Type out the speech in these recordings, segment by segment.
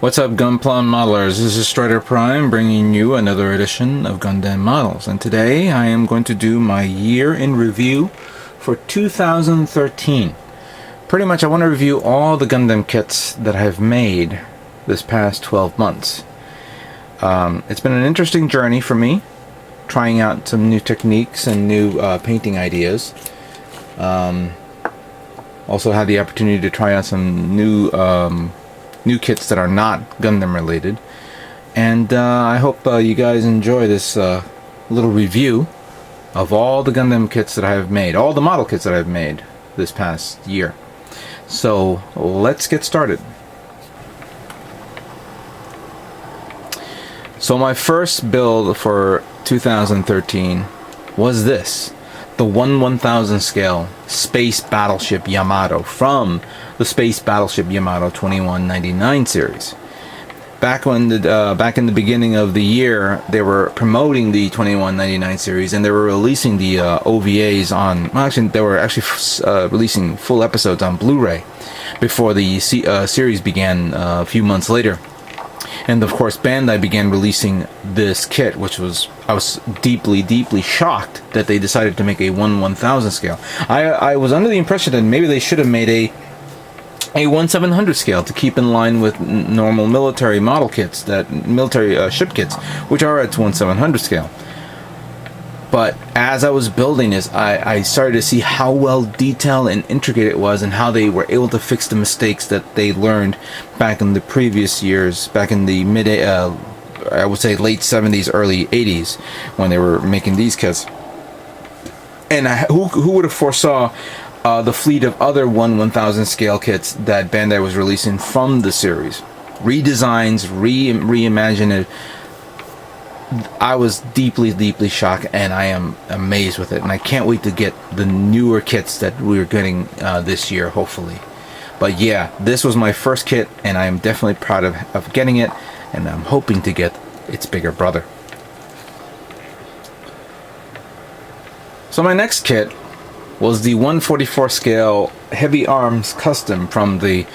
What's up, Gunpla modelers? This is Strider Prime bringing you another edition of Gundam Models, and today I am going to do my year in review for 2013. Pretty much I want to review all the Gundam kits that I've made this past 12 months. It's been an interesting journey for me, trying out some new techniques and new painting ideas. Also had the opportunity to try out some new kits that are not Gundam related, and I hope you guys enjoy this little review of all the Gundam kits that I have made, all the model kits that I've made this past year. So let's get started. So my first build for 2013 was this, the 1/1000 scale Space Battleship Yamato from the Space Battleship Yamato 2199 series. Back in the beginning of the year, they were promoting the 2199 series, and they were releasing the OVAs on. Well, actually, they were actually releasing full episodes on Blu-ray before the series began a few months later. And of course, Bandai began releasing this kit, which I was deeply shocked that they decided to make a 1/1000 scale. I was under the impression that maybe they should have made a 1/700 scale to keep in line with normal military model kits, military ship kits, which are at 1/700 scale. But as I was building this, I started to see how well detailed and intricate it was, and how they were able to fix the mistakes that they learned back in the previous years, back in the I would say late 70s, early 80s, when they were making these kits. And who would have foresaw the fleet of other 1/1000 scale kits that Bandai was releasing from the series? Redesigns, reimagined. I was deeply shocked, and I am amazed with it, and I can't wait to get the newer kits that we're getting this year, hopefully. But yeah, this was my first kit, and I am definitely proud of getting it, and I'm hoping to get its bigger brother. So my next kit was the 1/44 scale Heavyarms custom from the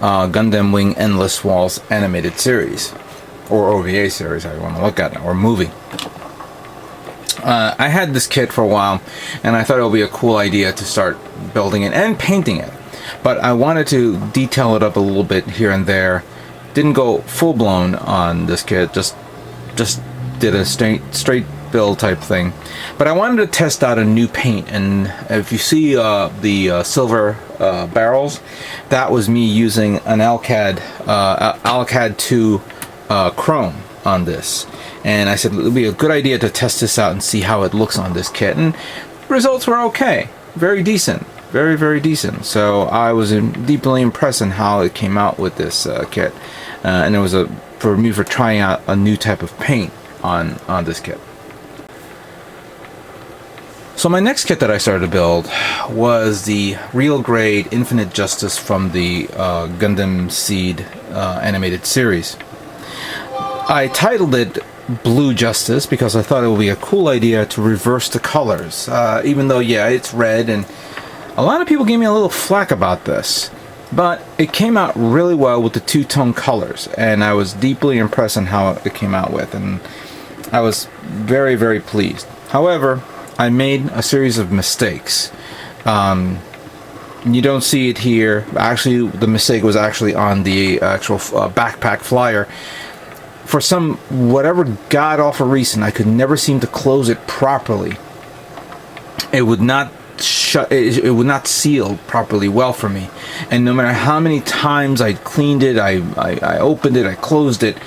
Gundam Wing Endless Waltz animated series, or OVA series, how you want to look at it, or movie. I had this kit for a while, and I thought it would be a cool idea to start building it and painting it. But I wanted to detail it up a little bit here and there. Didn't go full blown on this kit, just did a straight build type thing. But I wanted to test out a new paint, and if you see the silver barrels, that was me using an Alcad 2 chrome on this, and I said it would be a good idea to test this out and see how it looks on this kit, and results were okay, very decent, very decent. So I was deeply impressed in how it came out with this kit, and it was for me for trying out a new type of paint on this kit. So my next kit that I started to build was the real grade Infinite Justice from the Gundam Seed animated series. I titled it Blue Justice because I thought it would be a cool idea to reverse the colors, even though, yeah, it's red, and a lot of people gave me a little flack about this, but it came out really well with the two-tone colors, and I was deeply impressed on how it came out with, and I was very pleased. However, I made a series of mistakes. You don't see it here. Actually, the mistake was actually on the actual backpack flyer. For whatever god-awful reason, I could never seem to close it properly. It would not shut. It would not seal properly well for me. And no matter how many times I cleaned it, I opened it, I closed it,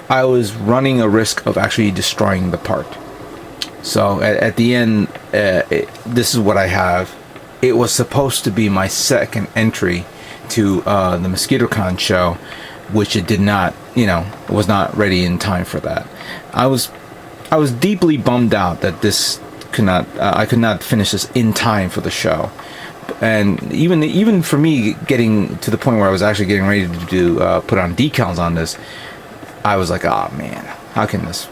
I was running a risk of actually destroying the part. So at the end, this is what I have. It was supposed to be my second entry to the MosquitoCon show, which it did not, was not ready in time for that. I was deeply bummed out that I could not finish this in time for the show. And even for me getting to the point where I was actually getting ready to do put on decals on this, I was like, oh man, how can this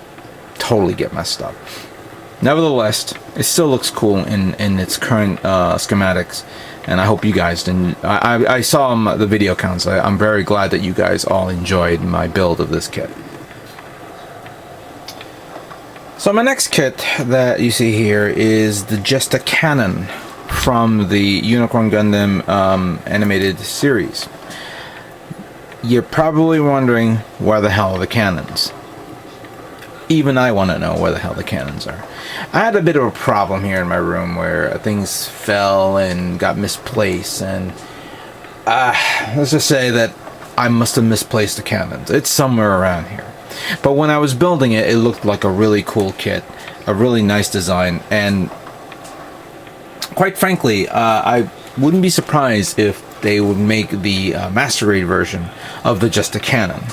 totally get messed up? Nevertheless, it still looks cool in its current schematics, and I hope you guys didn't. I saw the video counts. I'm very glad that you guys all enjoyed my build of this kit. So my next kit that you see here is the Jesta cannon from the Unicorn Gundam animated series. You're probably wondering where the hell are the cannons. Even I want to know where the hell the cannons are. I had a bit of a problem here in my room where things fell and got misplaced, and let's just say that I must have misplaced the cannons. It's somewhere around here. But when I was building it, it looked like a really cool kit, a really nice design, and quite frankly, I wouldn't be surprised if they would make the master grade version of the Jesta cannon.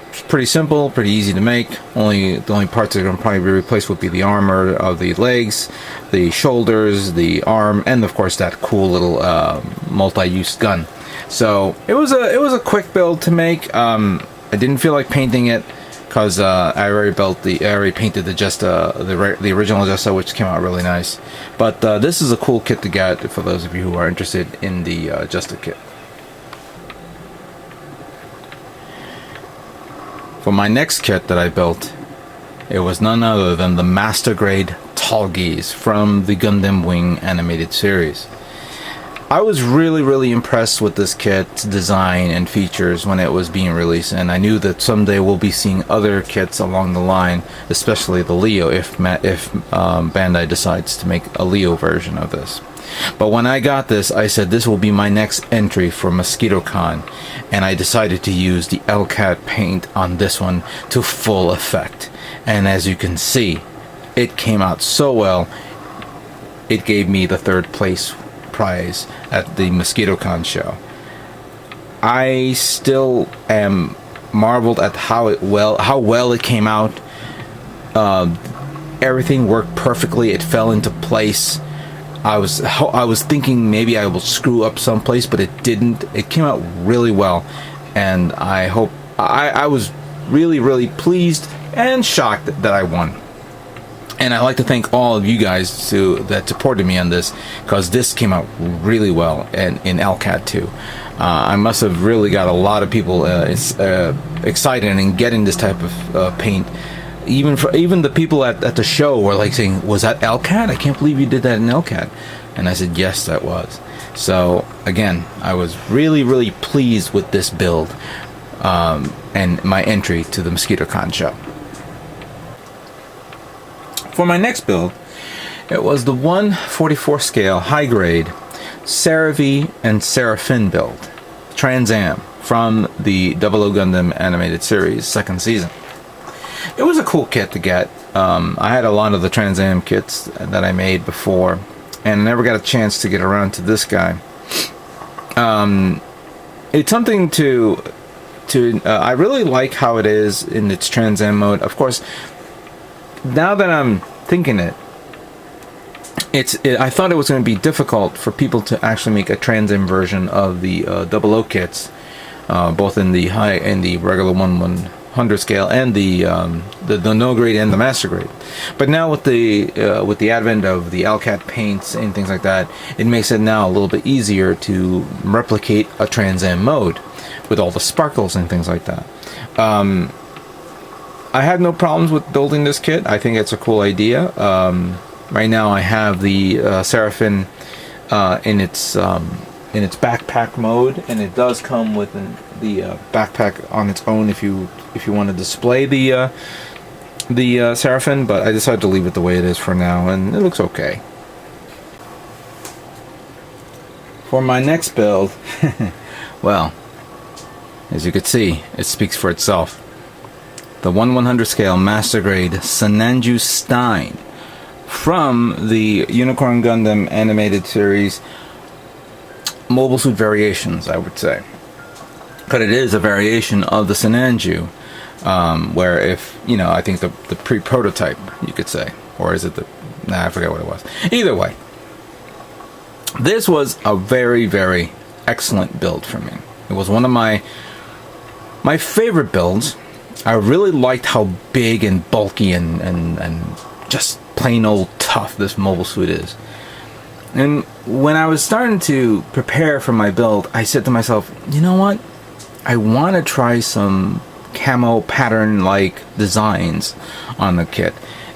It's pretty simple, pretty easy to make. The only parts that are going to probably be replaced would be the armor of the legs, the shoulders, the arm, and of course that cool little multi-use gun. So it was a quick build to make. I didn't feel like painting it because I already painted the Jesta, the original Jesta, which came out really nice. But this is a cool kit to get for those of you who are interested in the Jesta kit. For my next kit that I built, it was none other than the Master Grade Tallgeese from the Gundam Wing animated series. I was really impressed with this kit's design and features when it was being released, and I knew that someday we'll be seeing other kits along the line, especially the Leo, if Bandai decides to make a Leo version of this. But when I got this, I said this will be my next entry for Mosquito Con, and I decided to use the LCAT paint on this one to full effect. And as you can see, it came out so well, it gave me the 3rd place prize at the Mosquito Con show. I still am marveled at how well it came out. Everything worked perfectly. It fell into place. I was thinking maybe I will screw up someplace, but it didn't. It came out really well, and I was really pleased and shocked that I won. And I'd like to thank all of you guys that supported me on this, because this came out really well in LCAT too. I must have really got a lot of people excited in getting this type of paint. Even the people at the show were like saying, "Was that LCAT? I can't believe you did that in LCAT." And I said, "Yes, that was." So again, I was really pleased with this build and my entry to the Mosquito Con show. For my next build, it was the 1/44 scale high grade Seravey and Seraphine build, Trans Am, from the 00 Gundam animated series 2nd season. It was a cool kit to get. I had a lot of the Trans Am kits that I made before, and never got a chance to get around to this guy. It's something to I really like how it is in its Trans Am mode. Of course, now that I'm thinking I thought it was going to be difficult for people to actually make a Trans Am version of the 00 kits, both in the regular 1/100 scale and the no grade and the master grade. But now with the advent of the LCAT paints and things like that, it makes it now a little bit easier to replicate a Trans Am mode with all the sparkles and things like that. I had no problems with building this kit. I think it's a cool idea. Right now I have the Seraphine in its backpack mode, and it does come with the backpack on its own if you want to display the Seraphine, but I decided to leave it the way it is for now, and it looks okay. For my next build, well, as you can see, it speaks for itself. The 1/100 scale master grade Sinanju Stein from the Unicorn Gundam animated series mobile suit variations, I would say. But it is a variation of the Sinanju, where I think the pre-prototype, you could say. Or is it I forget what it was. Either way, this was a very excellent build for me. It was one of my favorite builds. I really liked how big and bulky and just plain old tough this mobile suit is. And when I was starting to prepare for my build, I said to myself, you know what? I want to try some camo pattern like designs on the kit.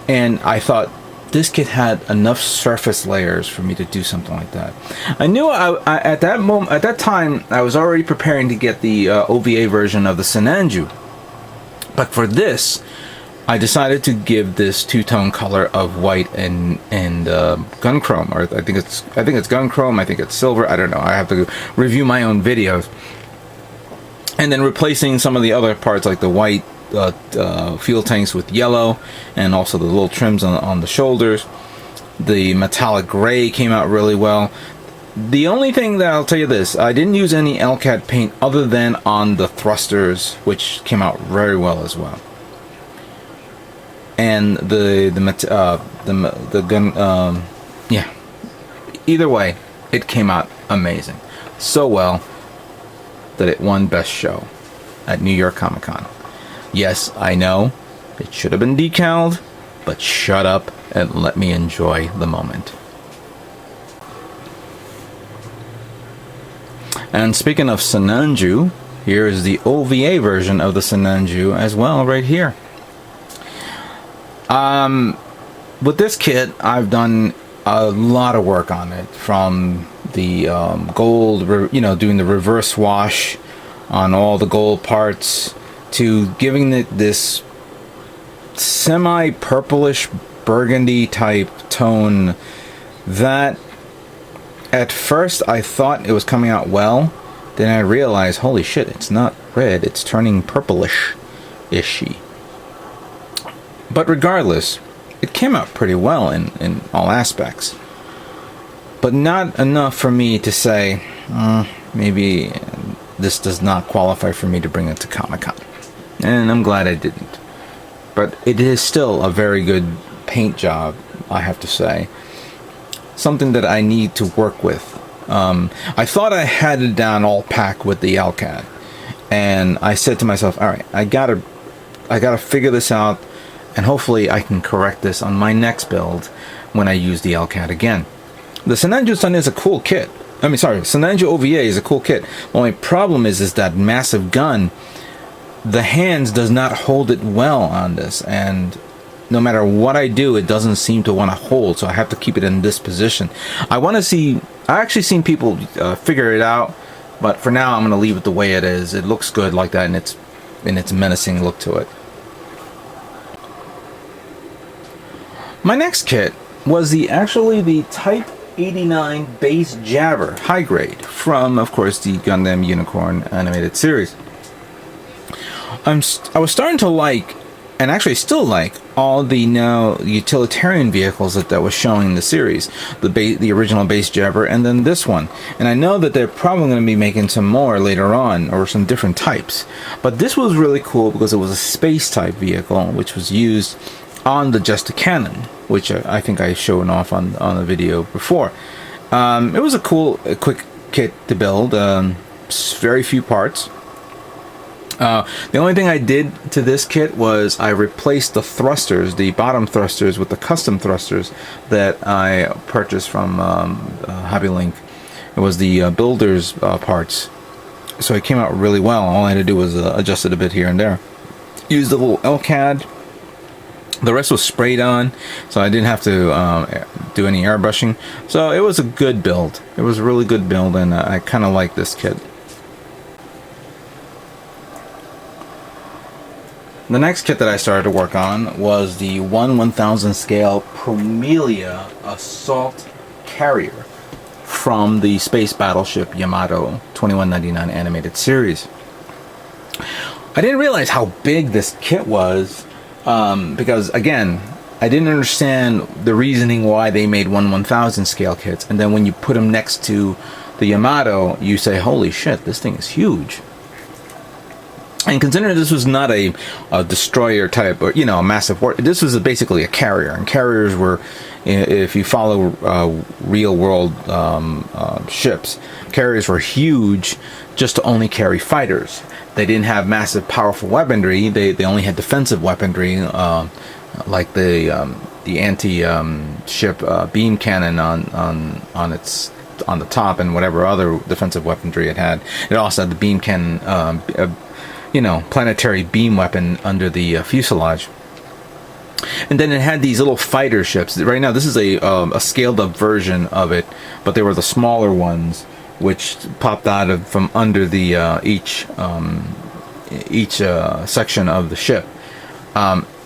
And I thought this kit had enough surface layers for me to do something like that. I knew at that time I was already preparing to get the OVA version of the Sinanju. But for this, I decided to give this two-tone color of white and gun chrome, or I think it's gun chrome. I think it's silver. I don't know. I have to review my own videos. And then replacing some of the other parts like the white fuel tanks with yellow, and also the little trims on the shoulders. The metallic gray came out really well. The only thing that I'll tell you this, I didn't use any LCAD paint other than on the thrusters, which came out very well as well. And the gun, yeah. Either way, it came out amazing, so well that it won Best Show at New York Comic Con. Yes, I know it should have been decaled, but shut up and let me enjoy the moment. And speaking of Sinanju, here is the OVA version of the Sinanju as well, right here. With this kit, I've done a lot of work on it, from the gold, doing the reverse wash on all the gold parts, to giving it this semi-purplish burgundy type tone that at first I thought it was coming out well. Then I realized, holy shit, it's not red, it's turning purplish-ishy. But regardless, it came out pretty well in all aspects. But not enough for me to say, maybe this does not qualify for me to bring it to Comic-Con. And I'm glad I didn't. But it is still a very good paint job, I have to say. Something that I need to work with. I thought I had it down all pack with the LCAD. And I said to myself, alright, I gotta figure this out, and hopefully I can correct this on my next build when I use the LCAD again. The Sinanju Stein is a cool kit. Sinanju OVA is a cool kit. The only problem is that massive gun, the hands does not hold it well on this, and no matter what I do, it doesn't seem to want to hold, so I have to keep it in this position. I actually seen people figure it out, but for now I'm going to leave it the way it is. It looks good like that, and its menacing look to it. My next kit was actually the Type 89 base Jabber high grade from, of course, the Gundam Unicorn animated series. I was starting to like, and actually still like, all the now utilitarian vehicles that was showing in the series. The original base Jabber, and then this one. And I know that they're probably going to be making some more later on, or some different types. But this was really cool because it was a space type vehicle, which was used on the Jesta cannon, which I think I showed off on the video before. It was a quick kit to build. Very few parts. The only thing I did to this kit was I replaced the thrusters, the bottom thrusters, with the custom thrusters that I purchased from Hobby Link. It was the builder's parts. So it came out really well. All I had to do was adjust it a bit here and there. Used a little LCAD. The rest was sprayed on, so I didn't have to do any airbrushing. So it was a good build. It was a really good build, and I kind of like this kit. The next kit that I started to work on was the 1/1000 scale Promell assault carrier from the space battleship Yamato 2199 animated series. I didn't realize how big this kit was. Because again, I didn't understand the reasoning why they made 1/1000 scale kits, and then when you put them next to the Yamato, you say, holy shit, this thing is huge. And considering this was not a destroyer type, or a massive war, this was basically a carrier, and carriers were, if you follow real world ships, carriers were huge just to only carry fighters. They didn't have massive, powerful weaponry. They only had defensive weaponry, like the anti ship beam cannon on its on the top, and whatever other defensive weaponry it had. It also had the beam cannon, planetary beam weapon under the fuselage. And then it had these little fighter ships. Right now, this is a scaled up version of it, but they were the smaller ones, which popped out from under the each section of the ship.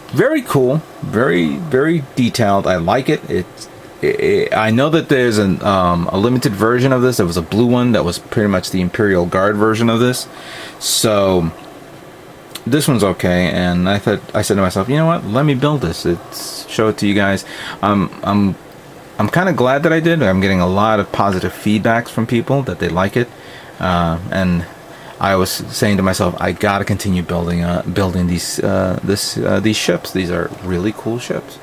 Very cool, very detailed. I like it. I know that there's a limited version of this. There was a blue one that was pretty much the Imperial Guard version of this. So this one's okay, and I said to myself, you know what? Let me build this. Show it to you guys. I'm kind of glad that I did. I'm getting a lot of positive feedbacks from people that they like it, and I was saying to myself, I gotta continue building these ships. These are really cool ships.